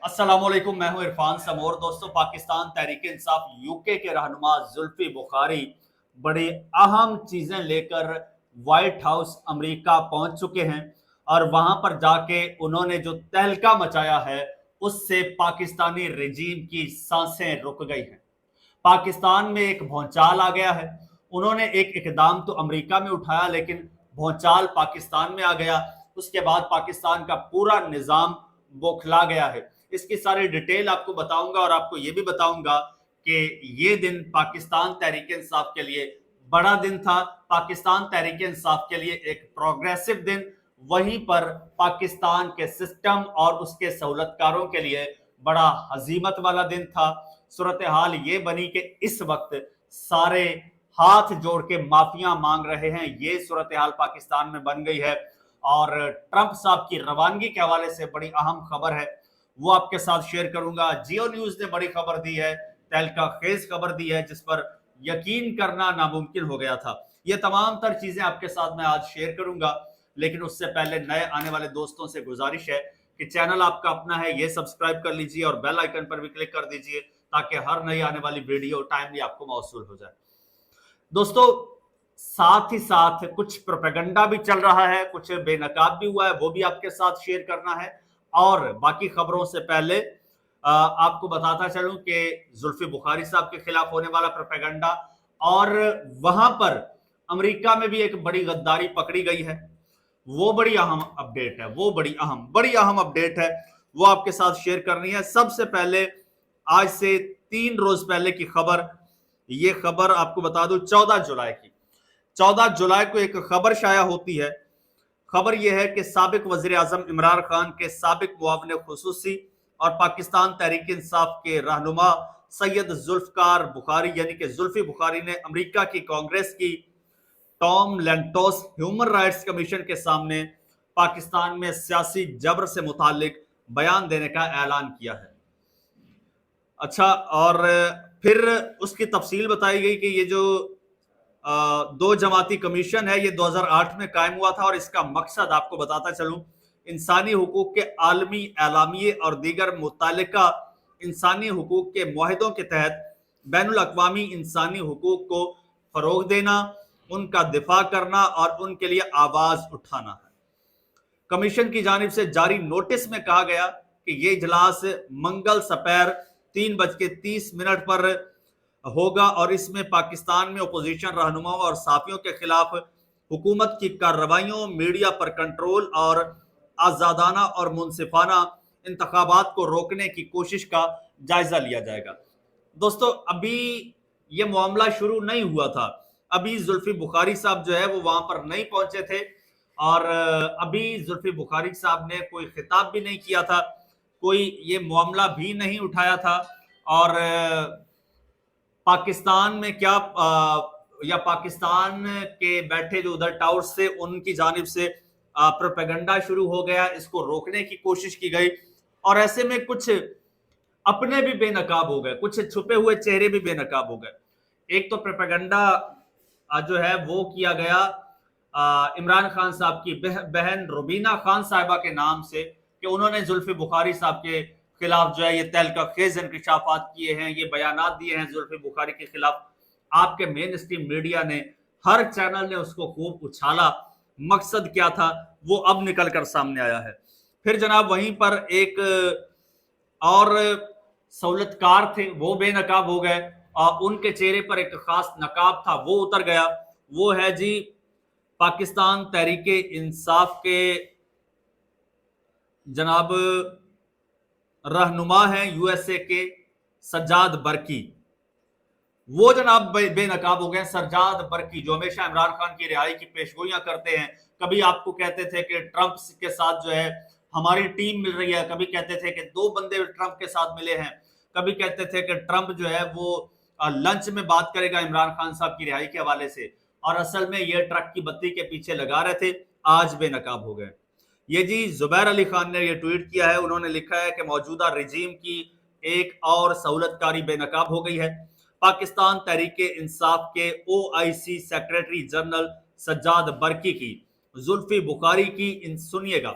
अस्सलामुअलैकुम, मैं हूं इरफान समोर। दोस्तों, पाकिस्तान तहरीक इंसाफ यूके के रहनुमा जुल्फी बुखारी बड़ी अहम चीजें लेकर व्हाइट हाउस अमेरिका पहुंच चुके हैं और वहां पर जाके उन्होंने जो तहलका मचाया है उससे पाकिस्तानी रजीम की सांसें रुक गई हैं। पाकिस्तान में एक भौचाल आ गया है। उन्होंने एक इकदाम तो अमेरिका में उठाया, लेकिन भौचाल पाकिस्तान में आ गया। उसके बाद पाकिस्तान का पूरा निजाम बौखला गया है। इसकी सारी डिटेल आपको बताऊंगा और आपको यह भी बताऊंगा कि ये दिन पाकिस्तान तहरीक इंसाफ के लिए बड़ा दिन था। पाकिस्तान तहरीक इंसाफ के लिए एक प्रोग्रेसिव दिन, वहीं पर पाकिस्तान के सिस्टम और उसके सहूलतकारों के लिए बड़ा हजीमत वाला दिन था। सूरत हाल ये बनी कि इस वक्त सारे हाथ जोड़ के माफिया मांग रहे हैं। ये सूरत हाल पाकिस्तान में बन गई है और ट्रंप साहब की रवानगी के हवाले से बड़ी अहम खबर है, वो आपके साथ शेयर करूंगा। जियो न्यूज ने बड़ी खबर दी है, तहलका खेज खबर दी है, जिस पर यकीन करना नामुमकिन हो गया था। ये तमाम तर चीजें आपके साथ मैं आज शेयर करूंगा, लेकिन उससे पहले नए आने वाले दोस्तों से गुजारिश है कि चैनल आपका अपना है, ये सब्सक्राइब कर लीजिए और बेल आइकन पर भी क्लिक कर दीजिए ताकि हर नई आने वाली वीडियो टाइमली आपको मौसूल हो जाए। दोस्तों, साथ ही साथ कुछ प्रोपेगेंडा भी चल रहा है, कुछ बेनकाब भी हुआ है, वो भी आपके साथ शेयर करना है। और बाकी खबरों से पहले आपको बताता चलूं कि जुल्फी बुखारी साहब के खिलाफ होने वाला प्रोपेगेंडा और वहां पर अमेरिका में भी एक बड़ी गद्दारी पकड़ी गई है, वो बड़ी अहम अपडेट है। वो बड़ी अहम अपडेट है, वो आपके साथ शेयर करनी है। सबसे पहले आज से 3 रोज पहले की खबर, ये खबर आपको बता दूं 14 जुलाई की। 14 जुलाई को एक खबर शाया होती है। खबर यह है कि साबिक वजीर आजम इमरान खान के साबिक मुआविन खुसूसी और पाकिस्तान तहरीक इंसाफ के रहनुमा सैयद जुल्फकार बुखारी यानी कि जुल्फी बुखारी ने अमेरिका की कांग्रेस की Tom Lantos human rights commission के सामने पाकिस्तान में सियासी जबर से मुतालिक बयान देने का ऐलान किया है। अच्छा, और फिर उसकी तफसील बताई गई कि ये जो 2 जमाती कमीशन है, ये 2008 में कायम हुआ था और इसका मकसद आपको बताता चलूं, इंसानी हुकूक के आलमी एलामिये और दीगर मुतालिका इंसानी हुकूक के मुआहिदों के तहत बैनुल अक़वामी इंसानी हुकूक को फरोग देना, उनका दिफा करना और उनके लिए आवाज उठाना है। कमीशन की जानिब से जारी नोटिस में कहा गया कि ये इजलास मंगल सपैर 3:30 पर होगा और इसमें पाकिस्तान में अपोजिशन रहनुमाओं और साफियों के खिलाफ हुकूमत की कार्रवाइयों, मीडिया पर कंट्रोल और आजादाना और मुनसिफाना इंतखाबात को रोकने की कोशिश का जायजा लिया जाएगा। दोस्तों, अभी ये मामला शुरू नहीं हुआ था। अभी जुल्फी बुखारी साहब जो है वो वहां पर नहीं पहुंचे थे और अभी जुल्फी बुखारी साहब ने कोई खिताब भी नहीं किया था, कोई ये मामला भी नहीं उठाया था। और पाकिस्तान में क्या या पाकिस्तान के बैठे जो उधर टावर से उनकी जानिब से प्रोपेगेंडा शुरू हो गया, इसको रोकने की कोशिश की गई और ऐसे में कुछ अपने भी बेनकाब हो गए, कुछ छुपे हुए चेहरे भी बेनकाब हो गए। एक तो प्रोपेगेंडा जो है वो किया गया इमरान खान साहब की बहन रुबीना खान साहिबा के नाम से कि उन्होंने जुल्फी बुखारी साहब के खिलाफ जो है ये तहलका खेज इंकशाफात किए हैं, ये बयानात दिए हैं जुल्फी बुखारी के खिलाफ। आपके मेन स्ट्रीम मीडिया ने, हर चैनल ने उसको खूब उछाला। मकसद क्या था वो अब निकल कर सामने आया है। फिर जनाब वहीं पर एक और सहूलतकार थे, वो बेनकाब हो गए और उनके चेहरे पर एक खास नकाब था, वो उतर गया। वो है जी पाकिस्तान तहरीके इंसाफ के जनाब रहनुमा हैं यूएसए के सज्जाद बरकी। वो जनाब बेनकाब हो गए। सज्जाद बरकी जो हमेशा इमरान खान की रिहाई की पेशगोइयां करते हैं, कभी आपको कहते थे कि ट्रंप के साथ जो है हमारी टीम मिल रही है, कभी कहते थे कि 2 बंदे ट्रंप के साथ मिले हैं, कभी कहते थे कि ट्रंप जो है वो लंच में बात करेगा इमरान खान साहब की रिहाई के हवाले से, और असल में ये ट्रक की बत्ती के पीछे लगा रहे थे। आज बेनकाब हो गए। ये जी जुबैर अली खान ने ये ट्वीट किया है, उन्होंने लिखा है कि मौजूदा रिजीम की एक और सहूलतकारी बेनकाब हो गई है। पाकिस्तान तहरीके इंसाफ के OIC सेक्रेटरी जनरल सज्जाद बरकी की जुल्फी बुखारी की सुनिएगा,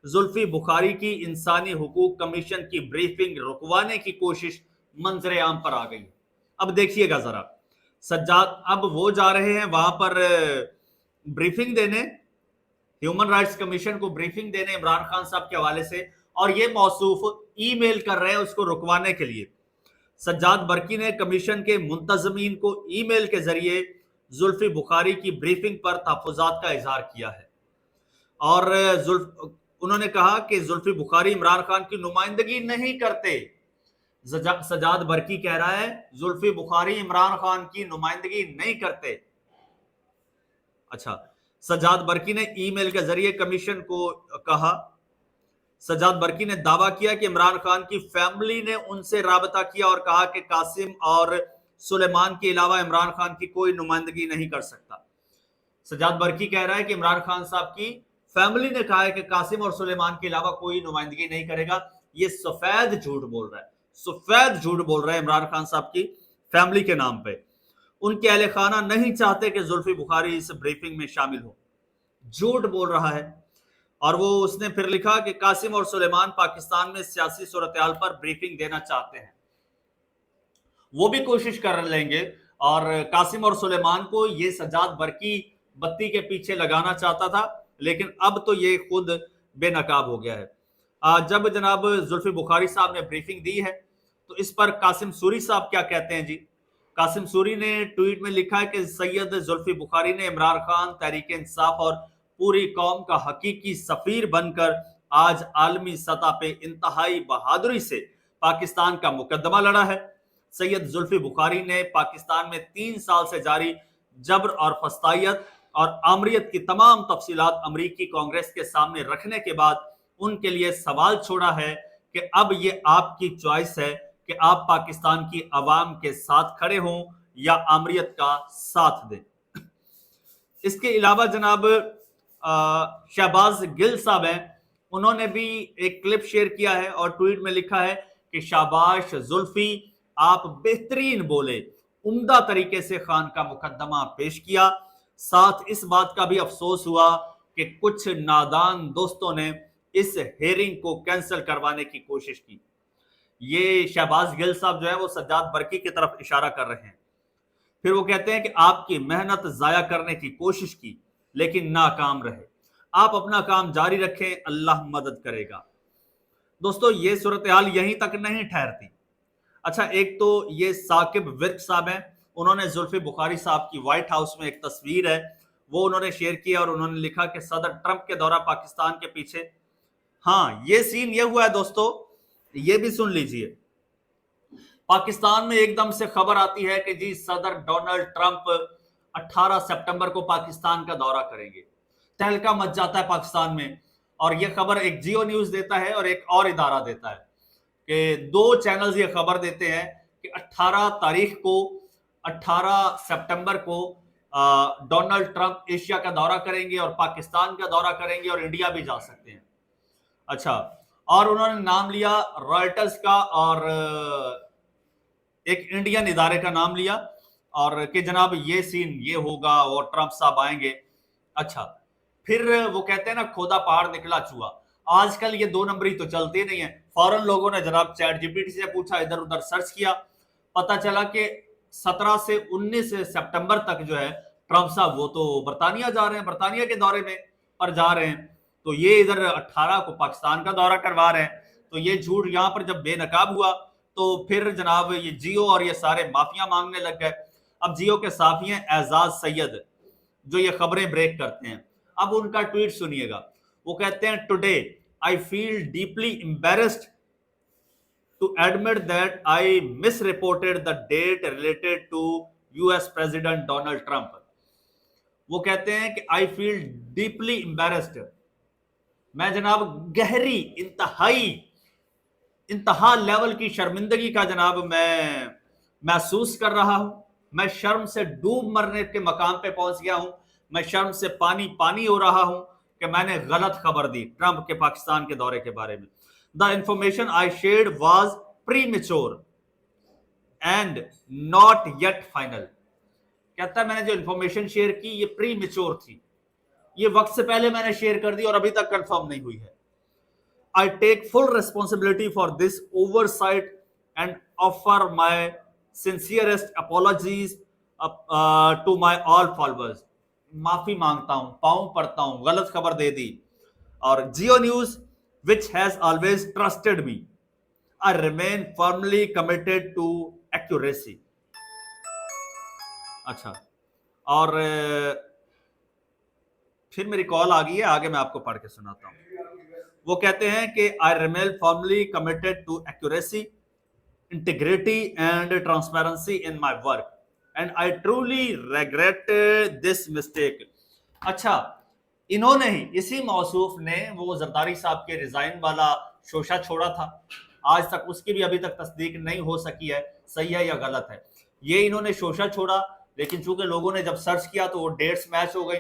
जुल्फी बुखारी की इंसानी हुकूक कमीशन की ब्रीफिंग रुकवाने की कोशिश मंजर आम पर आ गई। अब देखिएगा जरा, सज्जाद अब वो जा रहे हैं वहां पर ब्रीफिंग देने, ह्यूमन राइट्स कमीशन को ब्रीफिंग देने इमरान खान साहब के हवाले से, और ये मौसूफ ईमेल कर रहे हैं उसको रुकवाने के लिए। सज्जाद बरकी ने कमीशन के मुंतजमीन को ईमेल के जरिए जुल्फी बुखारी की ब्रीफिंग पर तहफ्फुज़ात का इजहार किया है और उन्होंने कहा कि जुल्फी बुखारी इमरान खान की नुमाइंदगी नहीं करते। सज्जाद बरकी कह रहा है जुल्फी बुखारी इमरान खान की नुमाइंदगी नहीं करते। अच्छा, सज्जाद बरकी ने ईमेल के जरिए कमीशन को कहा, सज्जाद बरकी ने दावा किया कि इमरान खान की फैमिली ने उनसे राबता किया और कहा कि कासिम और सुलेमान के अलावा इमरान खान की कोई नुमाइंदगी नहीं कर सकता। सज्जाद बरकी कह रहा है कि इमरान खान साहब की फैमिली ने कहा है कि कासिम और सुलेमान के अलावा कोई नुमाइंदगी नहीं करेगा। ये सफेद झूठ बोल रहा है, सफेद झूठ बोल रहा है इमरान खान साहब की फैमिली के नाम पे। उनके अहले खाना नहीं चाहते कि जुल्फी बुखारी इस ब्रीफिंग में शामिल हो, झूठ बोल रहा है। और वो उसने फिर लिखा कि कासिम और सुलेमान पाकिस्तान में सियासी सूरत-ए-हाल पर ब्रीफिंग देना चाहते हैं, वो भी कोशिश कर लेंगे। और कासिम और सुलेमान को ये सज्जाद बरकी बत्ती के पीछे लगाना चाहता था, लेकिन अब तो ये खुद बेनकाब हो गया है। जब जनाब जुल्फी बुखारी साहब ने ब्रीफिंग दी है तो इस पर कासिम सूरी साहब क्या कहते हैं जी। कासिम सूरी ने ट्वीट में लिखा है कि सैयद जुल्फी बुखारी ने इमरान खान, तहरीक इंसाफ और पूरी कौम का हकीकी सफीर बनकर आज आलमी सतह पे इंतहाई बहादुरी से पाकिस्तान का मुकदमा लड़ा है। सैयद जुल्फी बुखारी ने पाकिस्तान में 3 साल से जारी जबर और फस्तायत और आमरीत की तमाम तफसीलात अमरीकी कांग्रेस के सामने रखने के बाद उनके लिए सवाल छोड़ा है कि अब ये आपकी चॉइस है कि आप पाकिस्तान की आवाम के साथ खड़े हों या आमरीत का साथ दें। इसके अलावा जनाब शहबाज गिल साहब हैं, उन्होंने भी एक क्लिप शेयर किया है और ट्वीट में लिखा है कि शाबाश जुल्फी, आप बेहतरीन बोले, उम्दा तरीके से खान का मुकदमा पेश किया। साथ इस बात का भी अफसोस हुआ कि कुछ नादान दोस्तों ने इस हेयरिंग को कैंसिल करवाने की कोशिश की। ये शहबाज गिल साहब जो है वो सज्जाद बरकी की तरफ इशारा कर रहे हैं। फिर वो कहते हैं कि आपकी मेहनत जाया करने की कोशिश की लेकिन नाकाम रहे, आप अपना काम जारी रखें, अल्लाह मदद करेगा। दोस्तों, ये सूरत हाल यहीं तक नहीं ठहरती। अच्छा, एक तो ये साकिब विर्क साहब हैं, उन्होंने जुल्फी बुखारी साहब की व्हाइट हाउस में एक तस्वीर है वो उन्होंने शेयर किया और उन्होंने लिखा कि सदर ट्रंप के दौरा पाकिस्तान के पीछे। हाँ, ये सीन ये हुआ है दोस्तों, ये भी सुन लीजिए। पाकिस्तान में एकदम से खबर आती है कि जी सदर डोनाल्ड ट्रंप 18 सितंबर को पाकिस्तान का दौरा करेंगे। तहलका मच जाता है पाकिस्तान में, और यह खबर एक जियो न्यूज देता है और एक और इदारा देता है कि 2 चैनल्स ये खबर देते हैं कि 18 सितंबर को डोनाल्ड ट्रंप एशिया का दौरा करेंगे और पाकिस्तान का दौरा करेंगे और इंडिया भी जा सकते हैं। अच्छा, और उन्होंने नाम लिया रॉयटर्स का और एक इंडियन इदारे का नाम लिया और कि जनाब ये सीन ये होगा और ट्रंप साहब आएंगे। अच्छा, फिर वो कहते हैं ना, खोदा पहाड़ निकला चूहा। आजकल ये 2 नंबरी तो चलते नहीं है। फौरन लोगों ने जनाब चैट जीपीटी से पूछा, इधर उधर सर्च किया, पता चला कि 17 से 19 सितंबर तक जो है ट्रंप साहब वो तो बरतानिया जा रहे हैं, बरतानिया के दौरे में पर जा रहे हैं, तो ये इधर 18 को पाकिस्तान का दौरा करवा रहे हैं। तो ये झूठ यहाँ पर जब बेनकाब हुआ तो फिर जनाब ये जियो और ये सारे माफिया मांगने लग गए। अब जियो के साफी हैं एजाज सैयद जो ये खबरें ब्रेक करते हैं। अब उनका ट्वीट सुनिएगा, वो कहते हैं, today I feel deeply embarrassed to admit that I misreported the date related to US President Donald Trump. वो कहते हैं कि I feel deeply embarrassed, मैं जनाब गहरी इंतहा लेवल की शर्मिंदगी का जनाब मैं महसूस कर रहा हूं। मैं शर्म से डूब मरने के मकाम पे पहुंच गया हूं। मैं शर्म से पानी पानी हो रहा हूं कि मैंने गलत खबर दी ट्रंप के पाकिस्तान के दौरे के बारे में। The information I shared was premature and not yet final. कहता है मैंने जो इंफॉर्मेशन शेयर की ये प्रीमेच्योर थी, ये वक्त से पहले मैंने शेयर कर दी और अभी तक कंफर्म नहीं हुई है। I take full responsibility for this oversight and offer my sincerest apologies to my all followers. माफी मांगता हूं, पांव पड़ता हूं, गलत खबर दे दी. और जियो news which has always trusted me, I remain firmly committed to accuracy. अच्छा, और फिर मेरी कॉल आ गई है, आगे मैं आपको पढ़ के सुनाता हूं. वो कहते हैं कि I remain firmly committed to accuracy, integrity and transparency in my work and I truly regret this mistake. अच्छा, इन्होंने ही, इसी मौसूफ ने वो जरदारी साहब के रिजाइन वाला शोशा छोड़ा था. आज तक उसकी भी अभी तक तस्दीक नहीं हो सकी है सही है या गलत है. ये इन्होंने शोशा छोड़ा, लेकिन चूंकि लोगों ने जब सर्च किया तो वो डेट्स मैच हो गई.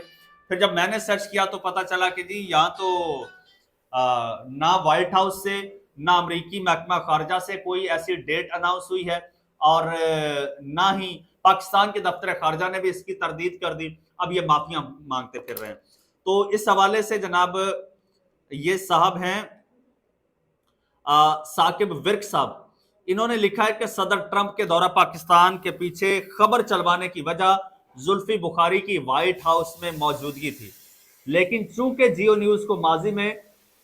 फिर जब मैंने सर्च किया तो पता चला कि जी यहाँ तो ना व्हाइट हाउस से ना अमरीकी महकमा खारजा से कोई ऐसी डेट अनाउंस हुई है और ना ही पाकिस्तान के दफ्तर खारजा ने भी इसकी तरदीद कर दी. अब ये माफियां मांगते फिर रहे हैं. तो इस हवाले से जनाब ये साहब हैं साकिब विर्क साहब, इन्होंने लिखा है कि सदर ट्रंप के दौरा पाकिस्तान के पीछे खबर चलवाने की वजह जुल्फी बुखारी की व्हाइट हाउस में मौजूदगी थी, लेकिन चूंकि जियो न्यूज को माजी में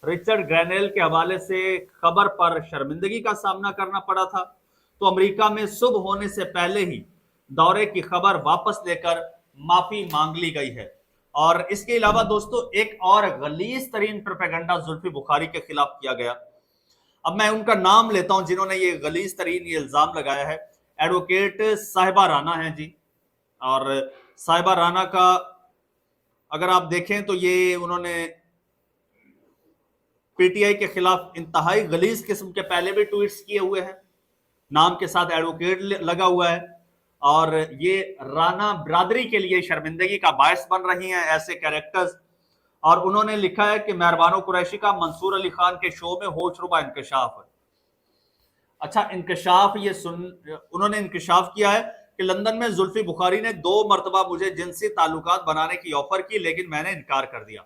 रिचर्ड ग्रैनेल के हवाले से खबर पर शर्मिंदगी का सामना करना पड़ा था, तो अमेरिका में सुबह होने से पहले ही दौरे की खबर वापस लेकर माफी मांग ली गई है. और इसके अलावा दोस्तों एक और गलीज तरीन प्रोपेगेंडा जुल्फी बुखारी के खिलाफ किया गया. अब मैं उनका नाम लेता हूं जिन्होंने ये गलीज तरीन ये इल्जाम लगाया है. एडवोकेट साहिबा राना है जी. और साहिबा राना का अगर आप देखें तो ये उन्होंने पीटीआई के खिलाफ इंतहाई गलीज किस्म के पहले भी ट्वीट्स किए हुए हैं, नाम के साथ एडवोकेट लगा हुआ है. और ये राना बिरादरी के लिए शर्मिंदगी का बायस बन रही हैं ऐसे कैरेक्टर्स. और उन्होंने लिखा है कि मेहरबानो कुरैशी का मंसूर अली खान के शो में होशरुबा इंकशाफ है. अच्छा, इंकशाफ ये उन्होंने इंकशाफ किया है कि लंदन में जुल्फी बुखारी ने 2 मरतबा मुझे जिनसी ताल्लुकात बनाने की ऑफर की, लेकिन मैंने इनकार कर दिया.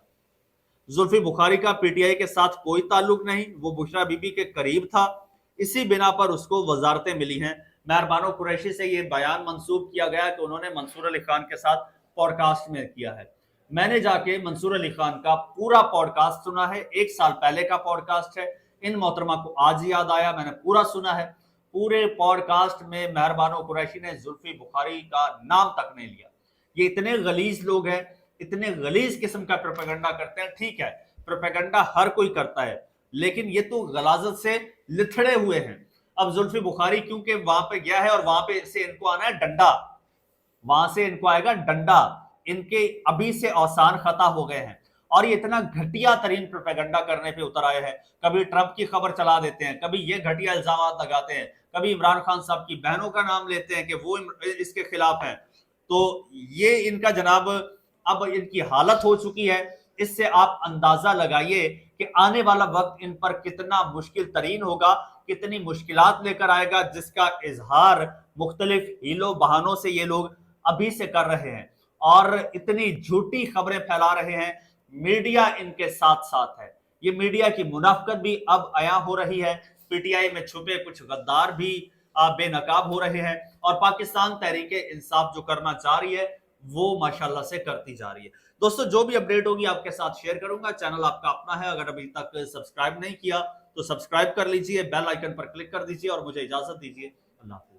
जुल्फी बुखारी का पीटीआई के साथ कोई ताल्लुक नहीं, वो बुशरा बीबी के करीब था, इसी बिना पर उसको वजारतें मिली हैं. मेहरबानो कुरैशी से ये बयान मंसूब किया गया कि उन्होंने मंसूर अली खान के साथ पॉडकास्ट में किया है. मैंने जाके मंसूर अली खान का पूरा पॉडकास्ट सुना है, 1 साल पहले का पॉडकास्ट है. इन मोहतरमा को आज याद आया, मैंने पूरा सुना है. पूरे पॉडकास्ट में मेहरबानो कुरैशी ने जुल्फी बुखारी का नाम तक नहीं लिया. ये इतने गलीज लोग हैं, इतने गलीज किस्म का प्रोपेगेंडा करते हैं. ठीक है, प्रोपेगेंडा हर कोई करता है, लेकिन ये तो गलाजत से लिथड़े हुए हैं. अब जुल्फी बुखारी क्योंकि वहां पे गया है और वहां पे से इनको आना है डंडा, वहां से इनको आएगा डंडा. इनके अभी से औसान खता हो गए हैं और ये इतना घटिया तरीन प्रोपेगेंडा करने पे उतर आए हैं. कभी ट्रंप की खबर चला देते हैं, कभी ये घटिया इल्जाम लगाते हैं, कभी इमरान खान साहब की बहनों का नाम लेते हैं कि वो इसके खिलाफ हैं. तो ये इनका जनाब अब इनकी हालत हो चुकी है. इससे आप अंदाजा लगाइए कि आने वाला वक्त इन पर कितना मुश्किल तरीन होगा, कितनी मुश्किलात लेकर आएगा, जिसका इजहार मुख्तलिफ हीलो बहानों से ये लोग अभी से कर रहे हैं और इतनी झूठी खबरें फैला रहे हैं. मीडिया इनके साथ साथ है. ये मीडिया की मुनाफकत भी अब आया हो रही है. पीटीआई में छुपे कुछ गद्दार भी बेनकाब हो रहे हैं और पाकिस्तान तहरीके इंसाफ जो करना चाह रही है वो माशाल्लाह से करती जा रही है. दोस्तों, जो भी अपडेट होगी आपके साथ शेयर करूंगा. चैनल आपका अपना है, अगर अभी तक सब्सक्राइब नहीं किया तो सब्सक्राइब कर लीजिए, बेल आइकन पर क्लिक कर दीजिए और मुझे इजाजत दीजिए. अल्लाह हाफिज.